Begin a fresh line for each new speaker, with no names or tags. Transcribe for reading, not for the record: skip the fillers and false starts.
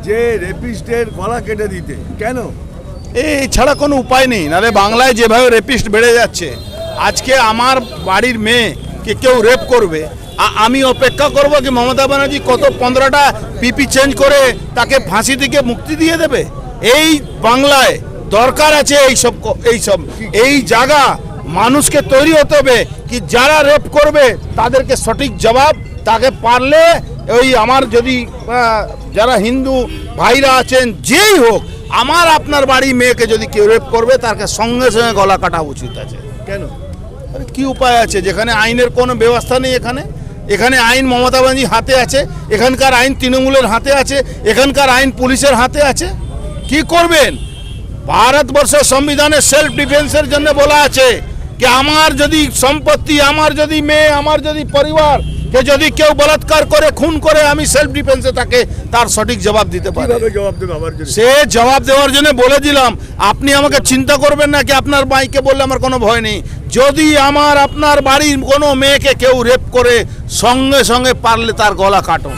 যে রেপিস্টের গলা কেটে দিতে, কেন?
এই ছাড়া কোনো উপায় নেই, নাহলে বাংলায় যেভাবে রেপিস্ট বেড়ে যাচ্ছে, আজকে আমার বাড়ির মেয়েকে কেউ রেপ করবে, আমি অপেক্ষা করব কি মমতা ব্যানার্জি কত 15টা পিপি চেঞ্জ করে তাকে ফাঁসি থেকে মুক্তি দিয়ে দেবে? এই বাংলায় দরকার আছে এই জায়গা মানুষকে তৈরি হতে হবে কি যারা রেপ করবে তাদেরকে সঠিক জবাব, তাকে পারলে ওই আমার যদি যারা হিন্দু ভাইরা আছেন যেই হোক, আমার আপনার বাড়ি মেয়েকে যদি কেউ রেপ করবে তাকে সঙ্গে সঙ্গে গলা কাটা উচিত আছে।
কেন?
কি উপায় আছে? যেখানে আইনের কোনো ব্যবস্থা নেই, এখানে আইন মমতা ব্যানার্জির হাতে আছে, এখানকার আইন তৃণমূলের হাতে আছে, এখানকার আইন পুলিশের হাতে আছে। কি করবেন? ভারতবর্ষের সংবিধানে সেলফ ডিফেন্সের জন্য বলা আছে কি আমার যদি সম্পত্তি, আমার যদি মেয়ে, আমার যদি পরিবার কে যদি কেউ বলাৎকার করে খুন করে, আমি সেলফ ডিফেন্সে তাকে তার সঠিক জবাব দিতে পারি। সে জবাব দেওয়ার জন্য বলে দিলাম, আপনি আমাকে চিন্তা করবেন না কি আপনার ভাইকে বললে আমার কোনো ভয় নেই। যদি আমার আপনার বাড়ির কোনো মেয়েকে কেউ রেপ করে সঙ্গে সঙ্গে পারলে তার গলা কাটো।